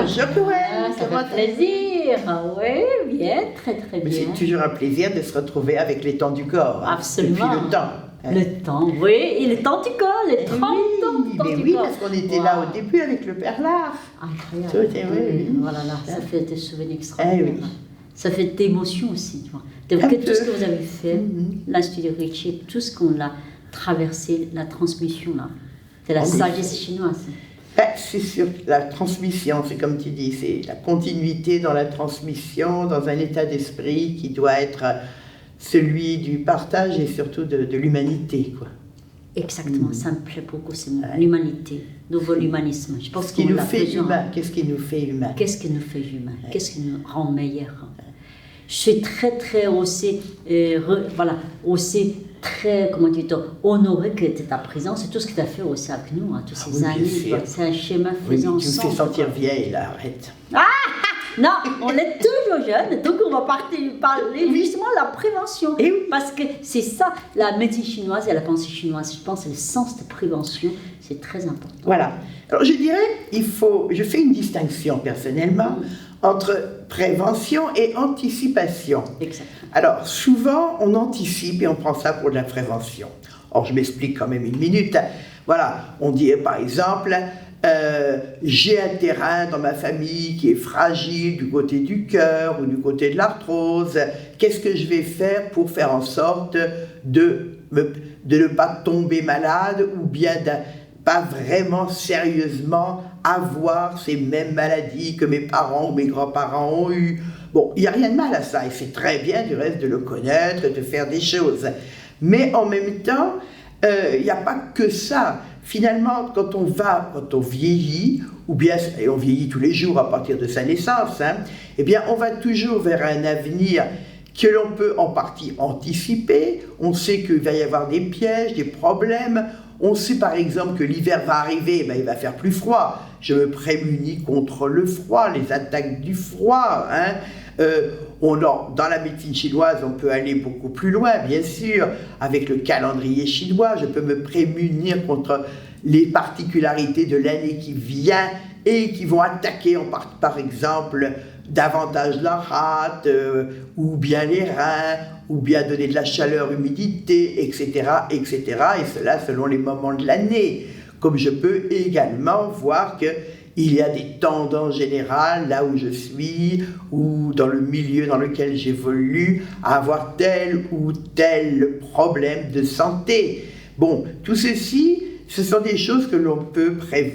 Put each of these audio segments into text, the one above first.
Bonjour Cohen, Ça fait plaisir. Oui, bien, très très bien. C'est toujours un plaisir de se retrouver avec les temps du corps. Absolument. Depuis le temps. Le temps, oui, et le temps du corps, les 30 ans du temps mais du oui, corps. parce qu'on était là au début avec le père Lard. Incroyable. Oui. Voilà, là, ça fait des souvenirs extraordinaires. Oui. Ça fait d'émotions aussi, tu vois. Tout ce que vous avez fait, l'Institut de Ritchie, tout ce qu'on a traversé, la transmission là, c'est la sagesse chinoise. C'est sûr, la transmission, c'est comme tu dis, c'est la continuité dans la transmission, dans un état d'esprit qui doit être celui du partage et surtout de l'humanité, quoi. Exactement, ça me plaît beaucoup, c'est l'humanité, nouveau l'humanisme. Je pense Qu'est-ce qui nous fait humain? Qu'est-ce qui nous fait humain? Qu'est-ce qui nous fait humain? Qu'est-ce qui nous rend meilleurs? Je suis très très aussi, aussi très, comment dire, honorée que ta présence et tout ce que tu as fait aussi avec nous, tous ces années. C'est un schéma faisant ensemble. Tu me fais sentir vieille là, arrête. Non, on est toujours jeunes, donc on va parler justement de la prévention. Et oui. Parce que c'est ça, la médecine chinoise et la pensée chinoise, je pense, le sens de prévention, c'est très important. Voilà. Alors je dirais, je fais une distinction personnellement entre prévention et anticipation. Exactement. Alors souvent, on anticipe et on prend ça pour de la prévention. Or, je m'explique quand même une minute. Voilà, on dit par exemple... j'ai un terrain dans ma famille qui est fragile du côté du cœur ou du côté de l'arthrose. Qu'est-ce que je vais faire pour faire en sorte de ne pas tomber malade ou bien de pas vraiment sérieusement avoir ces mêmes maladies que mes parents ou mes grands-parents ont eues. Bon, il n'y a rien de mal à ça et c'est très bien du reste de le connaître et de faire des choses. Mais en même temps, il n'y a pas que ça. Finalement, quand on vieillit, ou bien, et on vieillit tous les jours à partir de sa naissance, eh bien, on va toujours vers un avenir que l'on peut en partie anticiper. On sait qu'il va y avoir des pièges, des problèmes. On sait par exemple que l'hiver va arriver, il va faire plus froid. Je me prémunis contre le froid, les attaques du froid. Dans la médecine chinoise, on peut aller beaucoup plus loin, bien sûr. Avec le calendrier chinois, je peux me prémunir contre les particularités de l'année qui vient et qui vont attaquer, par exemple, davantage la rate, ou bien les reins, ou bien donner de la chaleur, humidité, etc., etc. Et cela selon les moments de l'année. Comme je peux également voir qu'il y a des tendances générales, là où je suis, ou dans le milieu dans lequel j'évolue, à avoir tel ou tel problème de santé. Bon, tout ceci, ce sont des choses que l'on peut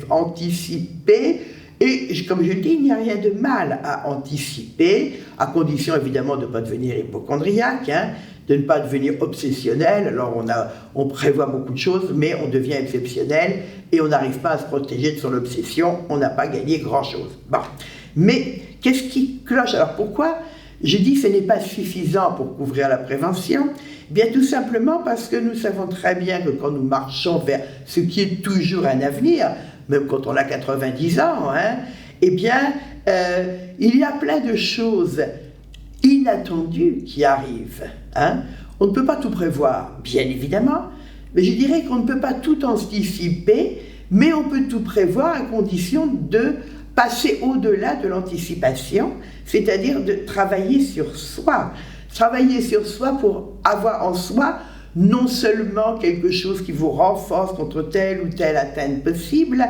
anticiper, et comme je dis, il n'y a rien de mal à anticiper, à condition évidemment de ne pas devenir hypocondriaque, de ne pas devenir obsessionnel. Alors on prévoit beaucoup de choses, mais on devient exceptionnel et on n'arrive pas à se protéger de son obsession, on n'a pas gagné grand-chose. Bon. Mais qu'est-ce qui cloche? Alors pourquoi j'ai dit que ce n'est pas suffisant pour couvrir la prévention? Bien tout simplement parce que nous savons très bien que quand nous marchons vers ce qui est toujours un avenir, même quand on a 90 ans, eh bien, il y a plein de choses inattendues qui arrivent. On ne peut pas tout prévoir, bien évidemment, mais je dirais qu'on ne peut pas tout anticiper, mais on peut tout prévoir à condition de passer au-delà de l'anticipation, c'est-à-dire de travailler sur soi. Travailler sur soi pour avoir en soi non seulement quelque chose qui vous renforce contre telle ou telle atteinte possible,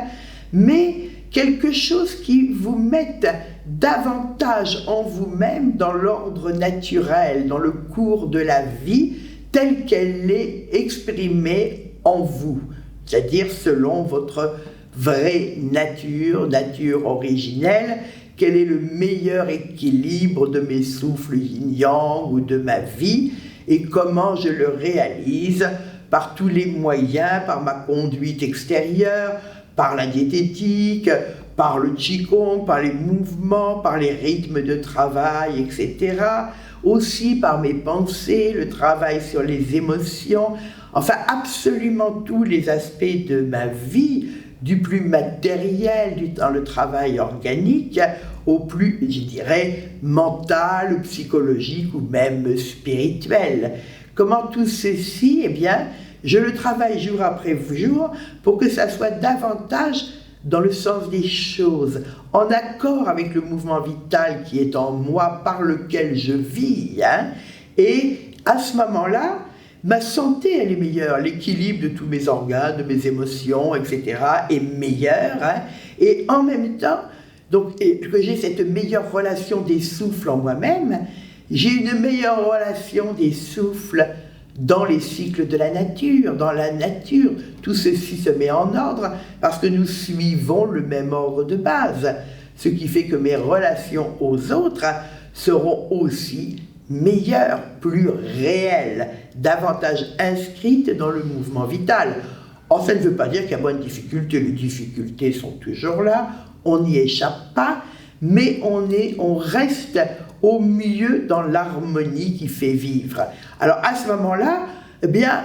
mais quelque chose qui vous mette davantage en vous-même dans l'ordre naturel, dans le cours de la vie, telle qu'elle est exprimée en vous, c'est-à-dire selon votre vraie nature originelle. Quel est le meilleur équilibre de mes souffles yin-yang ou de ma vie et comment je le réalise par tous les moyens, par ma conduite extérieure, par la diététique, par le qigong, par les mouvements, par les rythmes de travail, etc. Aussi par mes pensées, le travail sur les émotions, enfin absolument tous les aspects de ma vie, du plus matériel dans le travail organique au plus, je dirais, mental, psychologique ou même spirituel. Comment tout ceci, eh bien, je le travaille jour après jour pour que ça soit davantage dans le sens des choses, en accord avec le mouvement vital qui est en moi, par lequel je vis. Et à ce moment-là, ma santé, elle est meilleure, l'équilibre de tous mes organes, de mes émotions, etc. est meilleur. Et en même temps, donc, que j'ai cette meilleure relation des souffles en moi-même, j'ai une meilleure relation des souffles dans les cycles de la nature, dans la nature. Tout ceci se met en ordre parce que nous suivons le même ordre de base, ce qui fait que mes relations aux autres seront aussi meilleures, plus réelles, davantage inscrites dans le mouvement vital. Or, ça ne veut pas dire qu'il y a moins de difficultés, les difficultés sont toujours là, on n'y échappe pas, mais on reste au milieu dans l'harmonie qui fait vivre. Alors à ce moment-là, eh bien,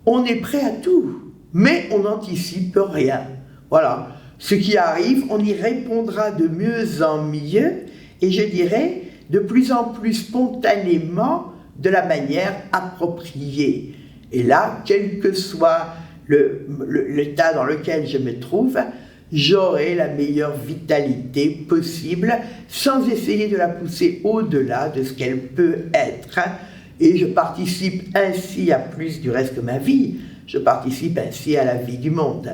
on est prêt à tout, mais on n'anticipe rien. Voilà, ce qui arrive, on y répondra de mieux en mieux, et je dirais de plus en plus spontanément, de la manière appropriée. Et là, quel que soit l'état dans lequel je me trouve, j'aurai la meilleure vitalité possible sans essayer de la pousser au-delà de ce qu'elle peut être. Et je participe ainsi à plus du reste que ma vie. Je participe ainsi à la vie du monde.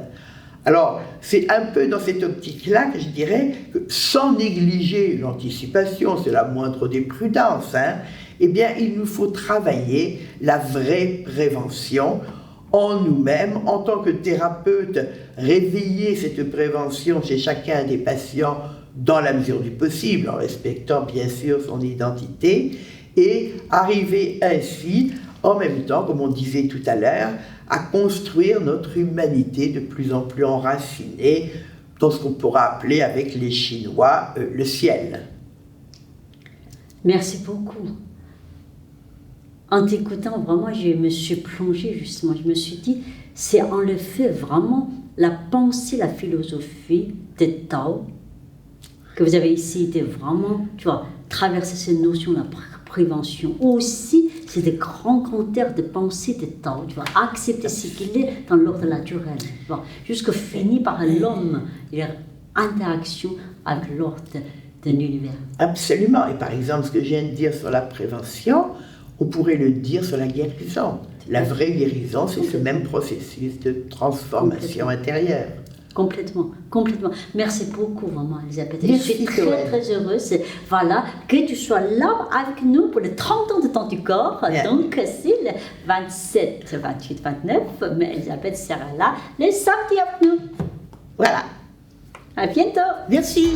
Alors, c'est un peu dans cette optique-là que je dirais que sans négliger l'anticipation, c'est la moindre des prudences, eh bien, il nous faut travailler la vraie prévention en nous-mêmes, en tant que thérapeute, réveiller cette prévention chez chacun des patients dans la mesure du possible, en respectant bien sûr son identité, et arriver ainsi, en même temps, comme on disait tout à l'heure, à construire notre humanité de plus en plus enracinée dans ce qu'on pourra appeler avec les Chinois le ciel. Merci beaucoup. En t'écoutant, vraiment, je me suis plongée justement, je me suis dit, c'est en le fait vraiment la pensée, la philosophie de Tao que vous avez ici de vraiment, tu vois, traverser ces notions de la prévention. Aussi, c'est des grands commentaires de pensée de Tao, tu vois, accepter ce qu'il est dans l'ordre naturel, tu vois, jusqu'à finir par l'homme et leur interaction avec l'ordre de l'univers. Absolument. Et par exemple, ce que je viens de dire sur la prévention, on pourrait le dire sur la guérison. La vraie guérison, c'est ce même processus de transformation intérieure. Complètement, complètement. Merci beaucoup, vraiment, Elisabeth. Je suis très, très heureuse, voilà, que tu sois là avec nous pour les 30 ans de Temps du Corps. Yeah. Donc, c'est le 27, 28, 29, mais Elisabeth sera là le samedi avec nous. Voilà. À bientôt. Merci.